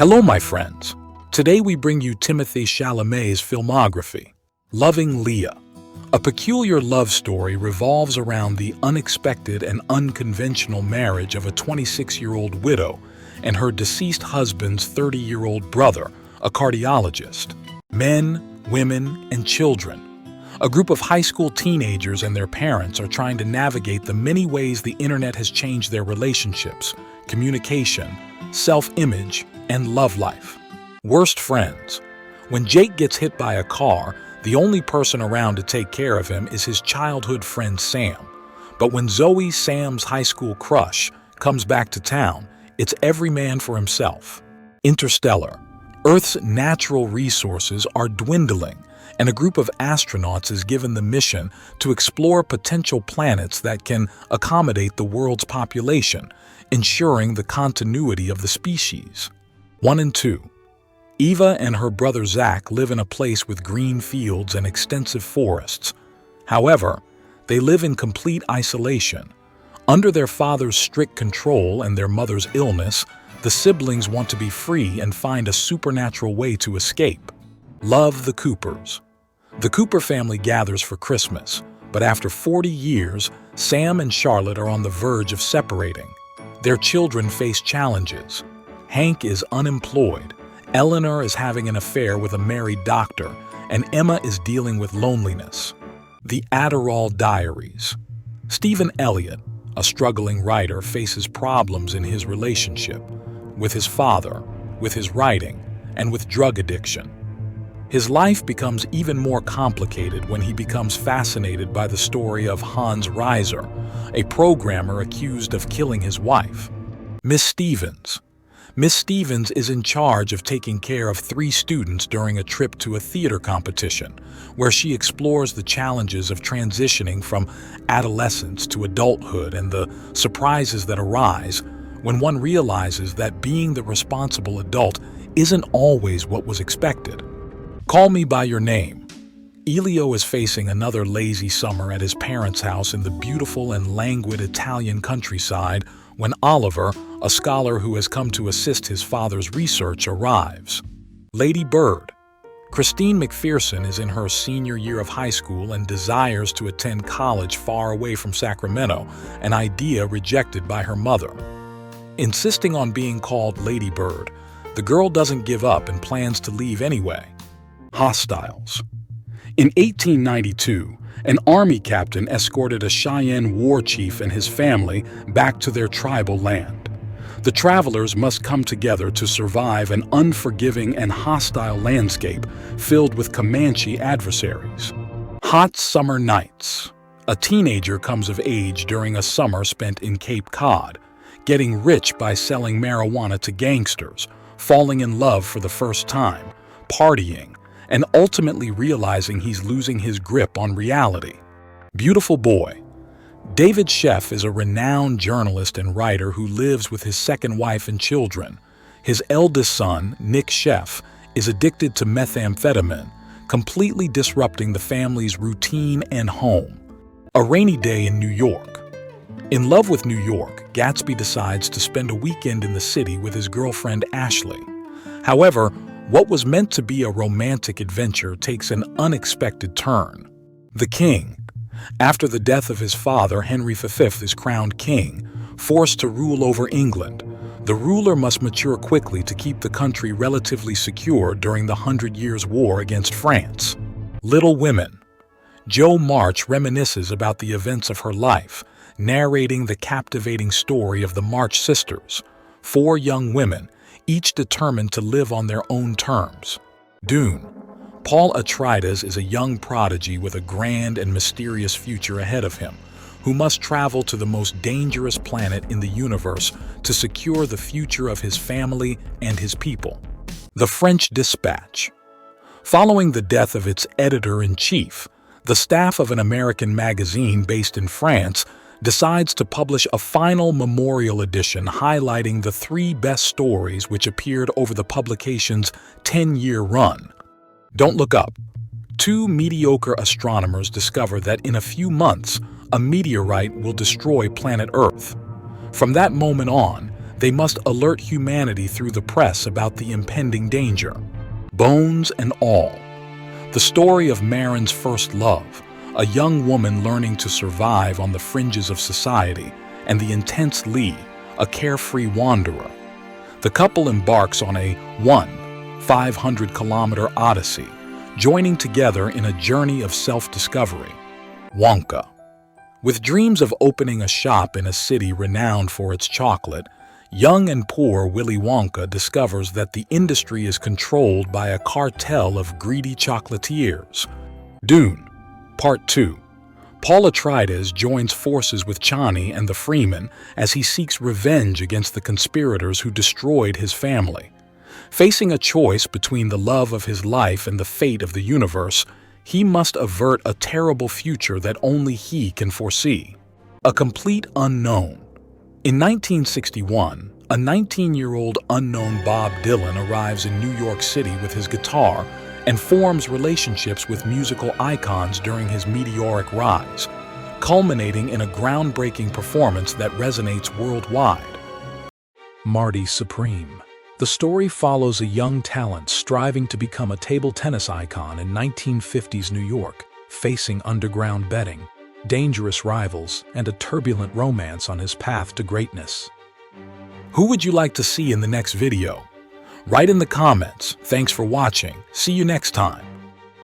Hello, my friends. Today we bring you Timothée Chalamet's filmography, Loving Leah. A peculiar love story revolves around the unexpected and unconventional marriage of a 26-year-old widow and her deceased husband's 30-year-old brother, a cardiologist. Men, women, and children. A group of high school teenagers and their parents are trying to navigate the many ways the internet has changed their relationships, communication, self-image, and love life. Worst friends. When Jake gets hit by a car, the only person around to take care of him is his childhood friend Sam. But when Zoe, Sam's high school crush, comes back to town, it's every man for himself. Interstellar. Earth's natural resources are dwindling, and a group of astronauts is given the mission to explore potential planets that can accommodate the world's population, ensuring the continuity of the species. 1 and 2. Eva and her brother Zach live in a place with green fields and extensive forests. However, they live in complete isolation. Under their father's strict control and their mother's illness, the siblings want to be free and find a supernatural way to escape. Love the Coopers. The Cooper family gathers for Christmas, but after 40 years, Sam and Charlotte are on the verge of separating. Their children face challenges. Hank is unemployed, Eleanor is having an affair with a married doctor, and Emma is dealing with loneliness. The Adderall Diaries. Stephen Elliott, a struggling writer, faces problems in his relationship, with his father, with his writing, and with drug addiction. His life becomes even more complicated when he becomes fascinated by the story of Hans Reiser, a programmer accused of killing his wife. Miss Stevens. Miss Stevens is in charge of taking care of 3 students during a trip to a theater competition, where she explores the challenges of transitioning from adolescence to adulthood and the surprises that arise when one realizes that being the responsible adult isn't always what was expected. Call Me by Your Name. Elio is facing another lazy summer at his parents' house in the beautiful and languid Italian countryside when Oliver, a scholar who has come to assist his father's research, arrives. Lady Bird. Christine McPherson is in her senior year of high school and desires to attend college far away from Sacramento, an idea rejected by her mother. Insisting on being called Lady Bird, the girl doesn't give up and plans to leave anyway. Hostiles. In 1892, an army captain escorted a Cheyenne war chief and his family back to their tribal land. The travelers must come together to survive an unforgiving and hostile landscape filled with Comanche adversaries. Hot Summer Nights. A teenager comes of age during a summer spent in Cape Cod, getting rich by selling marijuana to gangsters, falling in love for the first time, partying, and ultimately realizing he's losing his grip on reality. Beautiful Boy. David Sheff is a renowned journalist and writer who lives with his second wife and children. His eldest son, Nick Sheff, is addicted to methamphetamine, completely disrupting the family's routine and home. A Rainy Day in New York. In love with New York, Gatsby decides to spend a weekend in the city with his girlfriend Ashley. However, what was meant to be a romantic adventure takes an unexpected turn. The King. After the death of his father, Henry V is crowned king, forced to rule over England. The ruler must mature quickly to keep the country relatively secure during the 100 Years' War against France. Little Women. Jo March reminisces about the events of her life, narrating the captivating story of the March sisters, 4 young women, each determined to live on their own terms. Dune. Paul Atreides is a young prodigy with a grand and mysterious future ahead of him, who must travel to the most dangerous planet in the universe to secure the future of his family and his people. The French Dispatch. Following the death of its editor-in-chief, the staff of an American magazine based in France decides to publish a final memorial edition highlighting the 3 best stories which appeared over the publication's 10-year run. Don't Look Up. 2 mediocre astronomers discover that in a few months, a meteorite will destroy planet Earth. From that moment on, They must alert humanity through the press about the impending danger. Bones and all. The story of Marin's first love, a young woman learning to survive on the fringes of society, and the intense Lee, a carefree wanderer. The couple embarks on a 500-kilometer odyssey, joining together in a journey of self-discovery. Wonka. With dreams of opening a shop in a city renowned for its chocolate, young and poor Willy Wonka discovers that the industry is controlled by a cartel of greedy chocolatiers. Dune. Part 2. Paul Atreides joins forces with Chani and the Freeman as he seeks revenge against the conspirators who destroyed his family. Facing a choice between the love of his life and the fate of the universe, he must avert a terrible future that only he can foresee. A complete unknown. In 1961, a 19-year-old unknown Bob Dylan arrives in New York City with his guitar and forms relationships with musical icons during his meteoric rise, culminating in a groundbreaking performance that resonates worldwide. Marty Supreme. The story follows a young talent striving to become a table tennis icon in 1950s New York, facing underground betting, dangerous rivals, and a turbulent romance on his path to greatness. Who would you like to see in the next video? Write in the comments. Thanks for watching. See you next time.